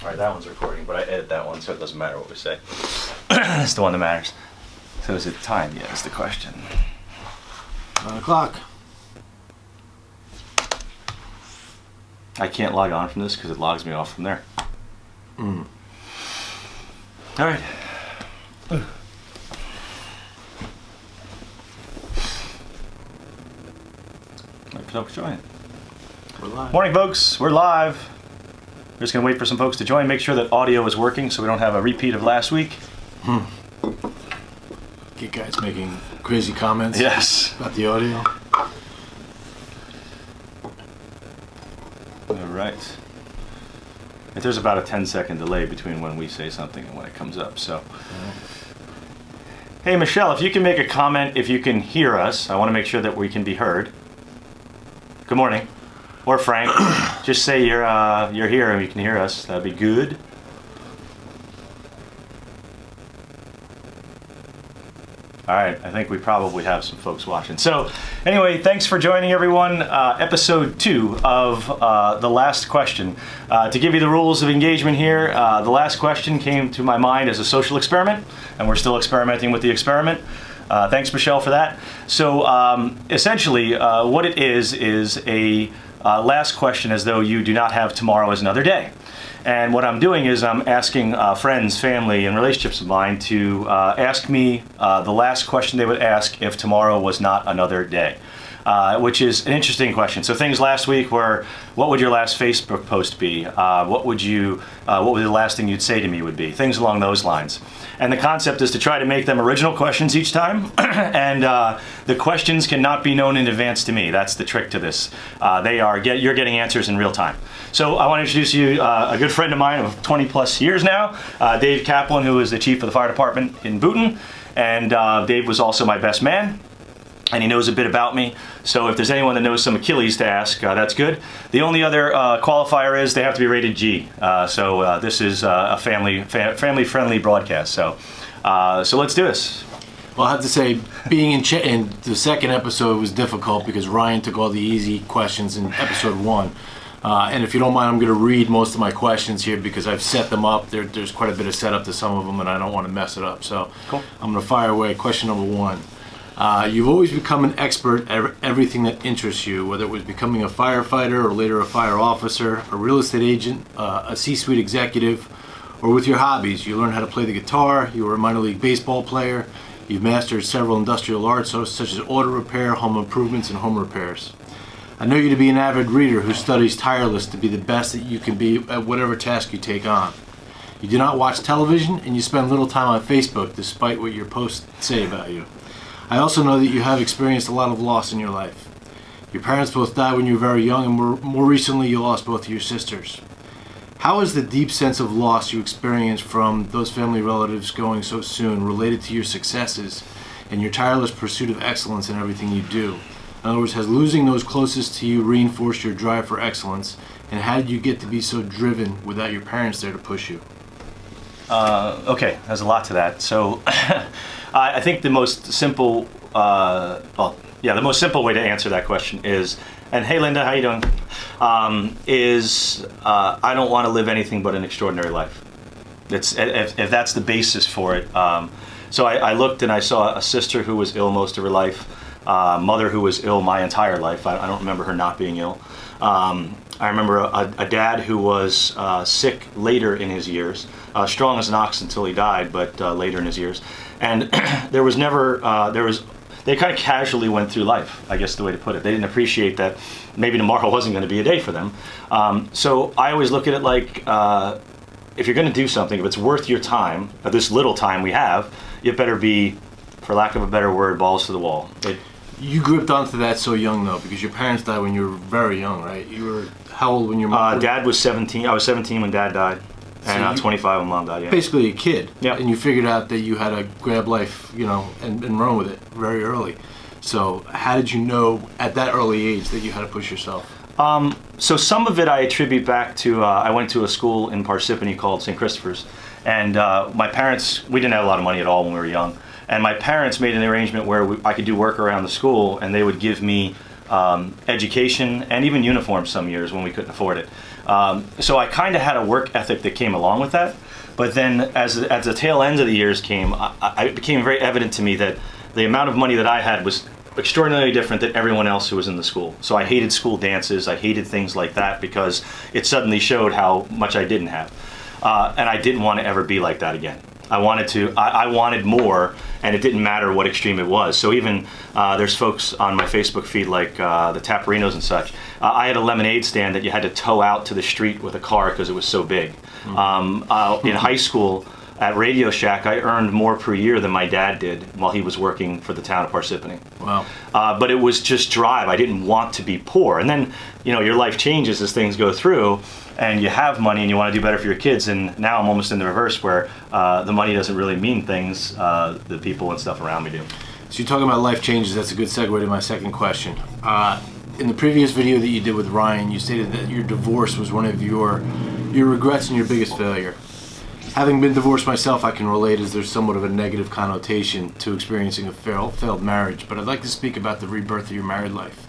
All right, that one's recording, but I edit that one, so it doesn't matter what we say. That's the one that matters. So is it time yet is the question. 9 o'clock. I can't log on from this because it logs me off from there. All right. Folks join. We're live. Morning, folks. We're live. We're just gonna wait for some folks to join. Make sure that audio is working, so we don't have a repeat of last week. Get guys making crazy comments. Yes. About the audio. All right. There's about a 10-second delay between when we say something and when it comes up. So, hey, Michelle, if you can make a comment, if you can hear us, I want to make sure that we can be heard. Good morning. Or Frank, just say you're here and you can hear us. That'd be good. All right, I think we probably have some folks watching. So anyway, thanks for joining, everyone. Episode 2 of The Last Question. To give you the rules of engagement here, the last question came to my mind as a social experiment, and we're still experimenting with the experiment. Thanks, Michelle, for that. So essentially, what it is a last question as though you do not have tomorrow as another day. And what I'm doing is I'm asking friends, family, and relationships of mine to ask me the last question they would ask if tomorrow was not another day, which is an interesting question. So things last week were, what would your last Facebook post be? What would the last thing you'd say to me would be? Things along those lines. And the concept is to try to make them original questions each time, and the questions cannot be known in advance to me. That's the trick to this. You're getting answers in real time. So I want to introduce you a good friend of mine of 20 plus years now, Dave Kaplan, who is the chief of the fire department in Boonton, and Dave was also my best man. And he knows a bit about me, so if there's anyone that knows some Achilles to ask, that's good. The only other qualifier is they have to be rated G. So this is a family-friendly broadcast. So let's do this. Well, I have to say, being in the second episode was difficult because Ryan took all the easy questions in episode 1. And if you don't mind, I'm going to read most of my questions here because I've set them up. There's quite a bit of setup to some of them, and I don't want to mess it up. So cool. I'm going to fire away. Question number 1. You've always become an expert at everything that interests you, whether it was becoming a firefighter or later a fire officer, a real estate agent, a C-suite executive, or with your hobbies. You learned how to play the guitar, you were a minor league baseball player, you've mastered several industrial arts such as auto repair, home improvements, and home repairs. I know you to be an avid reader who studies tireless to be the best that you can be at whatever task you take on. You do not watch television, and you spend little time on Facebook despite what your posts say about you. I also know that you have experienced a lot of loss in your life. Your parents both died when you were very young, and more recently you lost both of your sisters. How is the deep sense of loss you experienced from those family relatives going so soon related to your successes and your tireless pursuit of excellence in everything you do? In other words, has losing those closest to you reinforced your drive for excellence, and how did you get to be so driven without your parents there to push you? Okay, there's a lot to that. So I think the most simple, the most simple way to answer that question is, and hey Linda, how you doing? I don't want to live anything but an extraordinary life. If that's the basis for it. So I looked and I saw a sister who was ill most of her life, mother who was ill my entire life. I don't remember her not being ill. I remember a dad who was sick later in his years, strong as an ox until he died, but later in his years. And there was never, they kind of casually went through life, I guess the way to put it. They didn't appreciate that maybe tomorrow wasn't going to be a day for them. So I always look at it like, if you're going to do something, if it's worth your time, or this little time we have, it better be, for lack of a better word, balls to the wall. You gripped onto that so young, though, because your parents died when you were very young, right? You were how old when your mom? Dad was 17. I was 17 when Dad died, and 25 when Mom died. Yeah. Basically a kid. Yeah. And you figured out that you had to grab life, and run with it very early. So how did you know at that early age that you had to push yourself? So some of it I attribute back to I went to a school in Parsippany called St. Christopher's, and my parents, we didn't have a lot of money at all when we were young. And my parents made an arrangement where I could do work around the school, and they would give me education, and even uniforms some years when we couldn't afford it. So I kind of had a work ethic that came along with that. But then as the tail end of the years came, it became very evident to me that the amount of money that I had was extraordinarily different than everyone else who was in the school. So I hated school dances, I hated things like that because it suddenly showed how much I didn't have. And I didn't want to ever be like that again. I wanted more, and it didn't matter what extreme it was. So even there's folks on my Facebook feed like the Taparinos and such. I had a lemonade stand that you had to tow out to the street with a car because it was so big. In high school at Radio Shack, I earned more per year than my dad did while he was working for the town of Parsippany. Wow. But it was just drive. I didn't want to be poor. And then, your life changes as things go through, and you have money and you want to do better for your kids. And now I'm almost in the reverse where the money doesn't really mean things, the people and stuff around me do. So you're talking about life changes. That's a good segue to my second question. In the previous video that you did with Ryan, you stated that your divorce was one of your regrets and your biggest failure. Having been divorced myself, I can relate as there's somewhat of a negative connotation to experiencing a failed marriage, but I'd like to speak about the rebirth of your married life.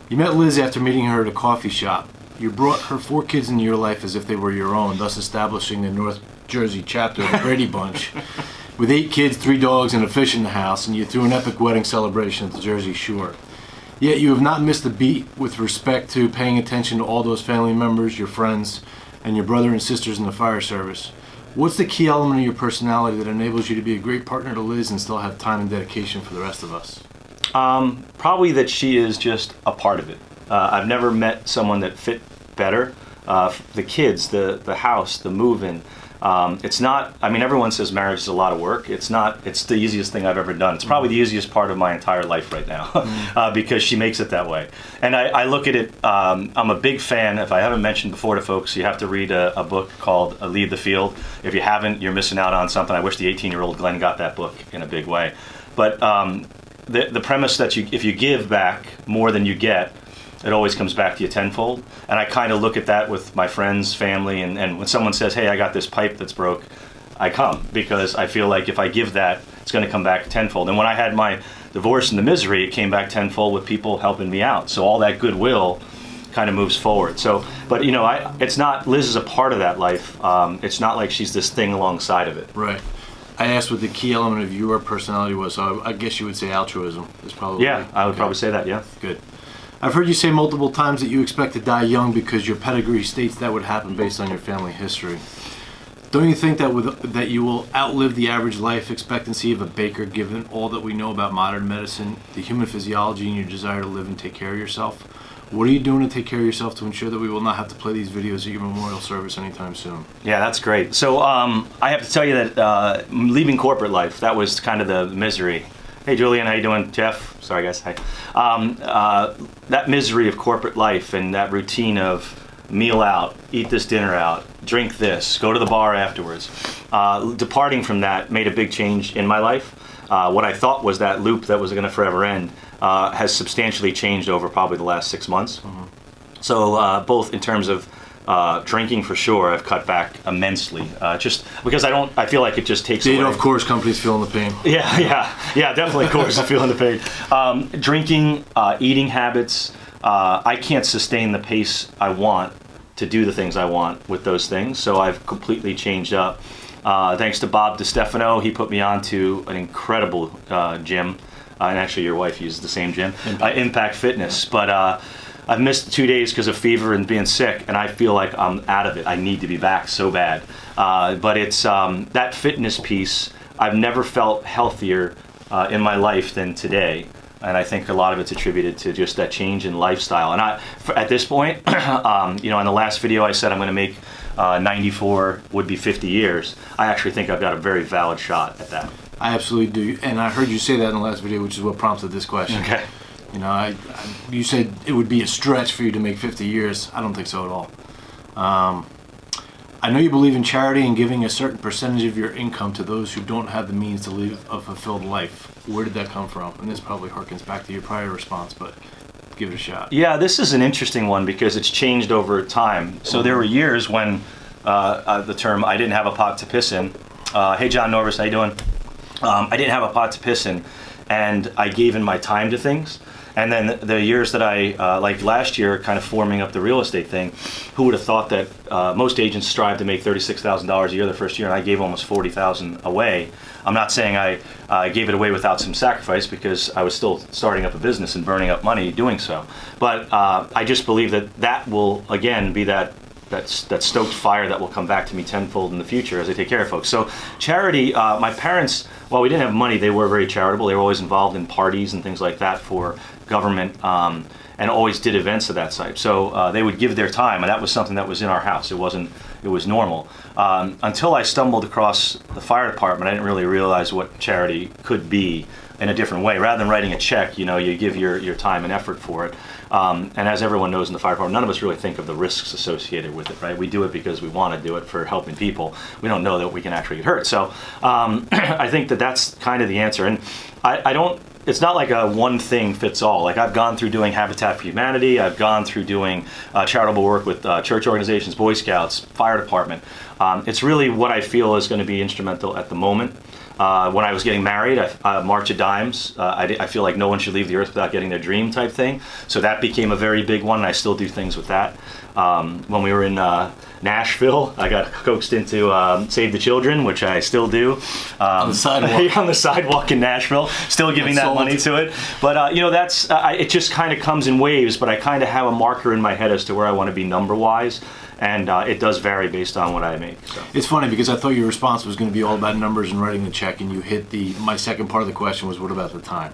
You met Liz after meeting her at a coffee shop. You brought her 4 kids into your life as if they were your own, thus establishing the North Jersey chapter of the Brady Bunch. With 8 kids, 3 dogs, and a fish in the house, and you threw an epic wedding celebration at the Jersey Shore. Yet you have not missed a beat with respect to paying attention to all those family members, your friends, and your brother and sisters in the fire service. What's the key element of your personality that enables you to be a great partner to Liz and still have time and dedication for the rest of us? Probably that she is just a part of it. I've never met someone that fit better. The kids, the house, the move-in. It's not, everyone says marriage is a lot of work. It's not, it's the easiest thing I've ever done. It's probably the easiest part of my entire life right now because she makes it that way. And I look at it, I'm a big fan. If I haven't mentioned before to folks, you have to read a book called Lead the Field. If you haven't, you're missing out on something. I wish the 18-year-old Glenn got that book in a big way. But the premise that if you give back more than you get, it always comes back to you tenfold. And I kind of look at that with my friends, family, and when someone says, hey, I got this pipe that's broke, I come because I feel like if I give that, it's going to come back tenfold. And when I had my divorce and the misery, it came back tenfold with people helping me out. So all that goodwill kind of moves forward. So, but it's not, Liz is a part of that life. It's not like she's this thing alongside of it. Right. I asked what the key element of your personality was, so I guess you would say altruism is probably... Yeah, I would probably say that, yeah. Good. I've heard you say multiple times that you expect to die young because your pedigree states that would happen based on your family history. Don't you think that you will outlive the average life expectancy of a baker given all that we know about modern medicine, the human physiology, and your desire to live and take care of yourself? What are you doing to take care of yourself to ensure that we will not have to play these videos at your memorial service anytime soon? Yeah, that's great. So I have to tell you that leaving corporate life, that was kind of the misery. Hey, Julian, how you doing? Jeff? Sorry, guys. Hi. That misery of corporate life and that routine of meal out, eat this dinner out, drink this, go to the bar afterwards. Departing from that made a big change in my life. What I thought was that loop that was going to forever end has substantially changed over probably the last 6 months. Mm-hmm. So both in terms of drinking for sure, I've cut back immensely. Just because I feel like it just takes away. Of course, companies feeling the pain. Yeah, definitely, of course, feeling the pain. Drinking, eating habits, I can't sustain the pace I want to do the things I want with those things, so I've completely changed up. Thanks to Bob DiStefano, he put me on to an incredible gym, and actually your wife uses the same gym, Impact Fitness, but I've missed 2 days because of fever and being sick, and I feel like I'm out of it. I need to be back so bad. But it's that fitness piece, I've never felt healthier in my life than today. And I think a lot of it's attributed to just that change in lifestyle. And at this point, in the last video I said I'm going to make 94 would be 50 years. I actually think I've got a very valid shot at that. I absolutely do. And I heard you say that in the last video, which is what prompted this question. Okay. You said it would be a stretch for you to make 50 years. I don't think so at all. I know you believe in charity and giving a certain percentage of your income to those who don't have the means to live a fulfilled life. Where did that come from? And this probably harkens back to your prior response, but give it a shot. Yeah, this is an interesting one because it's changed over time. So there were years when the term I didn't have a pot to piss in. Hey, John Norris, how you doing? I didn't have a pot to piss in, and I gave in my time to things. And then the years that I, like last year, kind of forming up the real estate thing, who would have thought that most agents strive to make $36,000 a year the first year, and I gave almost $40,000 away. I'm not saying I gave it away without some sacrifice, because I was still starting up a business and burning up money doing so. But I just believe that will, again, be that stoked fire that will come back to me tenfold in the future as I take care of folks. So charity, my parents, while we didn't have money, they were very charitable. They were always involved in parties and things like that for government, and always did events of that type. So they would give their time, and that was something that was in our house. It was normal. Until I stumbled across the fire department, I didn't really realize what charity could be in a different way. Rather than writing a check, you give your time and effort for it. And as everyone knows in the fire department, none of us really think of the risks associated with it, right? We do it because we want to do it for helping people. We don't know that we can actually get hurt. So I think that's kind of the answer. And I don't, it's not like a one thing fits all. Like I've gone through doing Habitat for Humanity. I've gone through doing charitable work with church organizations, Boy Scouts, fire department. It's really what I feel is going to be instrumental at the moment. When I was getting married, March of Dimes, I feel like no one should leave the earth without getting their dream type thing. So that became a very big one, and I still do things with that. When we were in Nashville, I got coaxed into Save the Children, which I still do. On the sidewalk. On the sidewalk in Nashville, still giving that money to it. But, that's, it just kind of comes in waves, but I kind of have a marker in my head as to where I want to be number-wise. And it does vary based on what I make. So. It's funny because I thought your response was going to be all about numbers and writing the check, and you hit my second part of the question was, what about the time?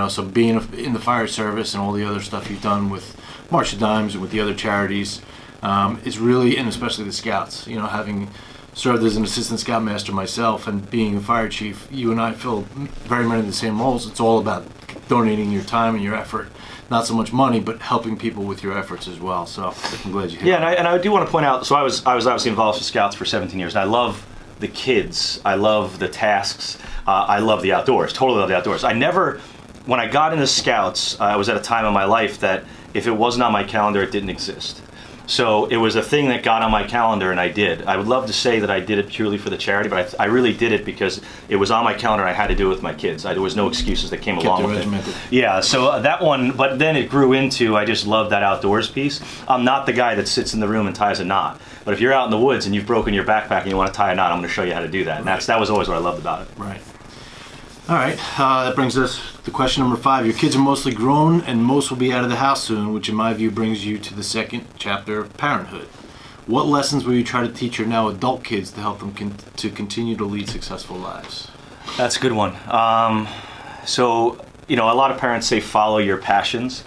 So being in the fire service and all the other stuff you've done with March of Dimes and with the other charities, is really, and especially the Scouts, having served as an assistant scoutmaster myself and being a fire chief, you and I fill very many of the same roles. It's all about donating your time and your effort. Not so much money, but helping people with your efforts as well. So I'm glad you hit that. And I do want to point out, so I was obviously involved with Scouts for 17 years, and I love the kids. I love the tasks. I love the outdoors, totally love the outdoors. When I got into Scouts, I was at a time in my life that if it wasn't on my calendar, it didn't exist. So it was a thing that got on my calendar, and I did. I would love to say that I did it purely for the charity, but I really did it because it was on my calendar and I had to do it with my kids. There was no excuses that came along with it. Yeah, so that one, but then it grew into, I just love that outdoors piece. I'm not the guy that sits in the room and ties a knot. But if you're out in the woods and you've broken your backpack and you want to tie a knot, I'm going to show you how to do that. And that was always what I loved about it. Right. All right, that brings us to question number 5. Your kids are mostly grown and most will be out of the house soon, which in my view brings you to the second chapter of parenthood. What lessons will you try to teach your now adult kids to help them to continue to lead successful lives? That's a good one. So, a lot of parents say follow your passions.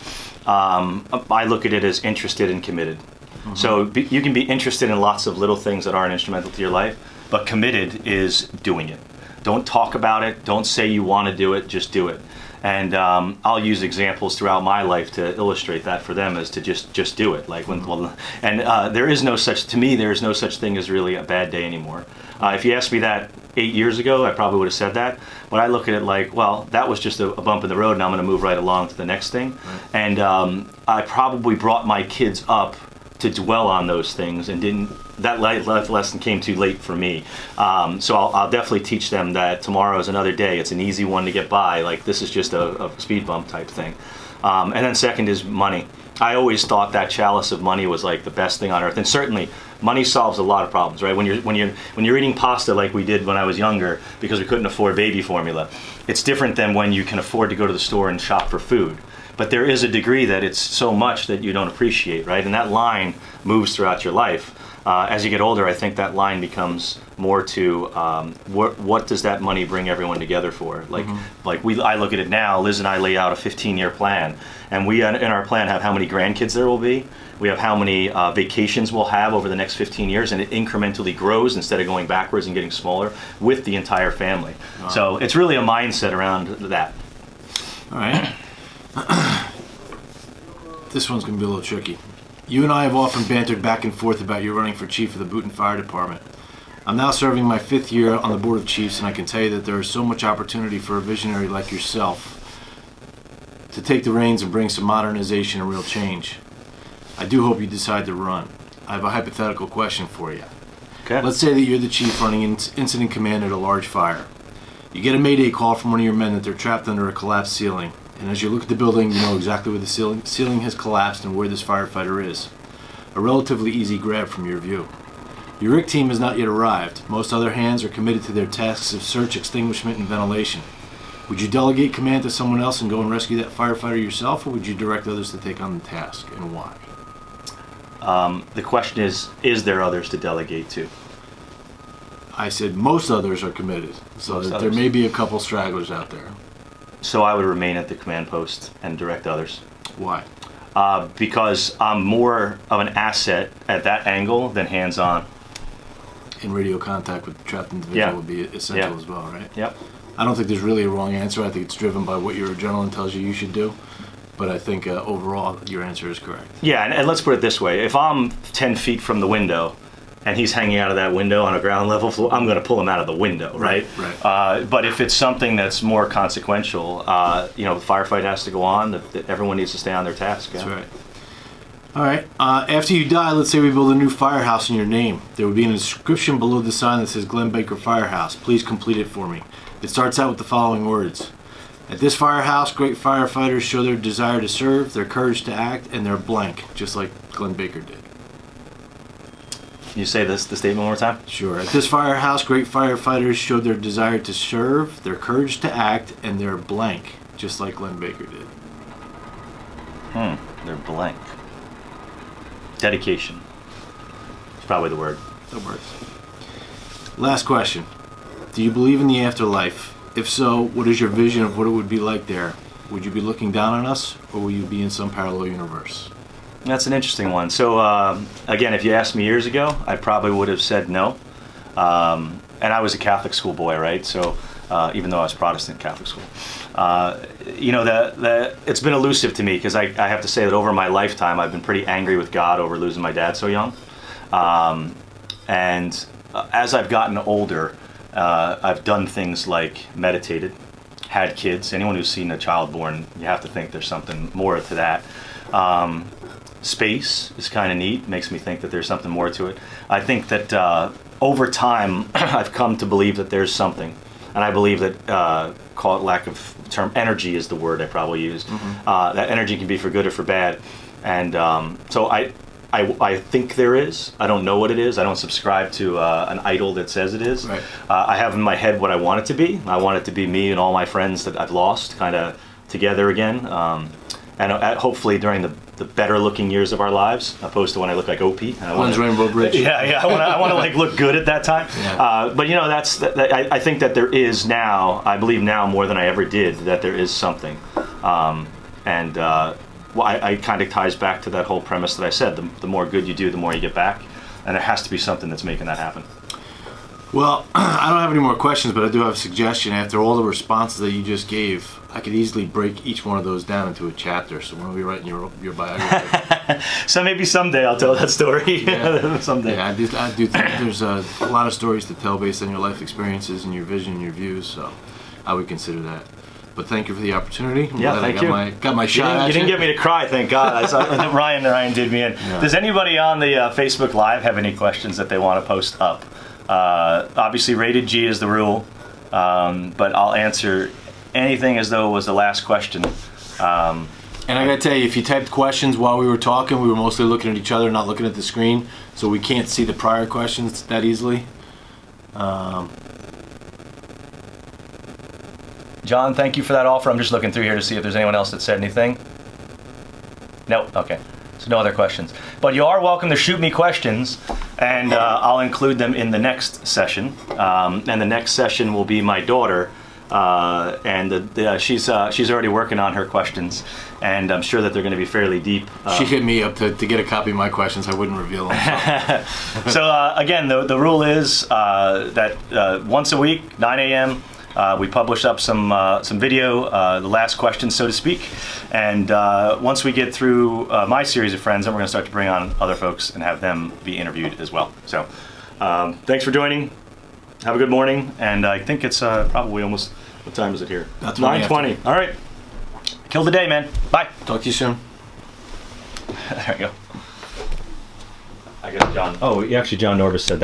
I look at it as interested and committed. Mm-hmm. So you can be interested in lots of little things that aren't instrumental to your life, but committed is doing it. Don't talk about it. Don't say you want to do it. Just do it. And I'll use examples throughout my life to illustrate that for them, as to just do it. Like there is no such thing as really a bad day anymore. If you asked me that 8 years ago, I probably would have said that. But I look at it like, well, that was just a bump in the road, and I'm going to move right along to the next thing. Right. And I probably brought my kids up to dwell on those things, and that life lesson came too late for me. So I'll definitely teach them that tomorrow is another day. It's an easy one to get by. Like, this is just a speed bump type thing. And then second is money. I always thought that chalice of money was like the best thing on earth, and certainly money solves a lot of problems, right? When you're eating pasta like we did when I was younger because we couldn't afford baby formula, it's different than when you can afford to go to the store and shop for food. But there is a degree that it's so much that you don't appreciate, right? And that line moves throughout your life. As you get older, I think that line becomes more to what does that money bring everyone together for? Like, I look at it now. Liz and I lay out a 15-year plan, and we in our plan have how many grandkids there will be. We have how many vacations we'll have over the next 15 years, and it incrementally grows instead of going backwards and getting smaller with the entire family. Wow. So it's really a mindset around that. All right. This one's going to be a little tricky. You and I have often bantered back and forth about you running for chief of the Boonton Fire Department. I'm now serving my 5th year on the Board of Chiefs, and I can tell you that there is so much opportunity for a visionary like yourself to take the reins and bring some modernization and real change. I do hope you decide to run. I have a hypothetical question for you. Okay. Let's say that you're the chief running incident command at a large fire. You get a mayday call from one of your men that they're trapped under a collapsed ceiling. And as you look at the building, you know exactly where the ceiling has collapsed and where this firefighter is. A relatively easy grab from your view. Your RIC team has not yet arrived. Most other hands are committed to their tasks of search, extinguishment, and ventilation. Would you delegate command to someone else and go and rescue that firefighter yourself, or would you direct others to take on the task, and why? The question is there others to delegate to? I said most others are committed, so Most that there others. may be a couple stragglers out there. So I would remain at the command post and direct others. Why? Because I'm more of an asset at that angle than hands-on. In radio contact with the trapped individual Yeah. would be essential Yeah. as well, right? Yep. I don't think there's really a wrong answer. I think it's driven by what your adrenaline tells you should do. But I think overall, your answer is correct. Yeah, and let's put it this way. If I'm 10 feet from the window and he's hanging out of that window on a ground level floor, I'm going to pull him out of the window, right? Right. But if it's something that's more consequential, the firefight has to go on. That everyone needs to stay on their task. Yeah? That's right. All right. After you die, let's say we build a new firehouse in your name. There would be an inscription below the sign that says Glenn Baker Firehouse. Please complete it for me. It starts out with the following words. At this firehouse, great firefighters show their desire to serve, their courage to act, and their blank, just like Glenn Baker did. Can you say the statement one more time? Sure. At this firehouse, great firefighters showed their desire to serve, their courage to act, and their blank, just like Glenn Baker did. They're blank. Dedication. It's probably the word. That works. Last question. Do you believe in the afterlife? If so, what is your vision of what it would be like there? Would you be looking down on us, or will you be in some parallel universe? That's an interesting one. So, again, if you asked me years ago, I probably would have said no. And I was a Catholic school boy, right? So, even though I was Protestant Catholic school. It's been elusive to me because I have to say that over my lifetime, I've been pretty angry with God over losing my dad so young. And as I've gotten older, I've done things like meditated, had kids. Anyone who's seen a child born, you have to think there's something more to that. Space is kind of neat, makes me think that there's something more to it. I think that over time, I've come to believe that there's something. And I believe that, call it lack of term, energy is the word I probably use. That energy can be for good or for bad. And so I think there is. I don't know what it is. I don't subscribe to an idol that says it is. Right. I have in my head what I want it to be. I want it to be me and all my friends that I've lost kind of together again. And hopefully during the better looking years of our lives, opposed to when I look like Opie. And I One's Rainbow Bridge. Yeah. I want to like look good at that time. Yeah. But I think that there is now. I believe now more than I ever did that there is something. I kind of ties back to that whole premise that I said. The more good you do, the more you get back, and there has to be something that's making that happen. Well, I don't have any more questions, but I do have a suggestion. After all the responses that you just gave, I could easily break each one of those down into a chapter. So when are we writing your biography? So maybe someday I'll tell that story. Yeah. Someday. Yeah, I do think there's a lot of stories to tell based on your life experiences and your vision and your views. So I would consider that. But thank you for the opportunity. I'm Yeah, glad thank I you. got my shot at You didn't get me to cry, thank God. I saw that Ryan did me in. Yeah. Does anybody on the Facebook Live have any questions that they want to post up? Obviously, rated G is the rule, but I'll answer anything as though it was the last question. And I gotta tell you, if you typed questions while we were talking, we were mostly looking at each other, not looking at the screen, so we can't see the prior questions that easily. John, thank you for that offer. I'm just looking through here to see if there's anyone else that said anything. Nope, okay. So no other questions. But you are welcome to shoot me questions, and I'll include them in the next session. And the next session will be my daughter, and she's already working on her questions, and I'm sure that they're going to be fairly deep. She hit me up to get a copy of my questions. I wouldn't reveal them. So again, the rule is that once a week, 9 a.m., we publish up some video, the last question, so to speak. And once we get through my series of friends, then we're going to start to bring on other folks and have them be interviewed as well. So thanks for joining. Have a good morning. And I think it's probably almost, what time is it here? About 9:20. All right. Kill the day, man. Bye. Talk to you soon. There you go. I guess John. Oh, actually, John Norvis said that.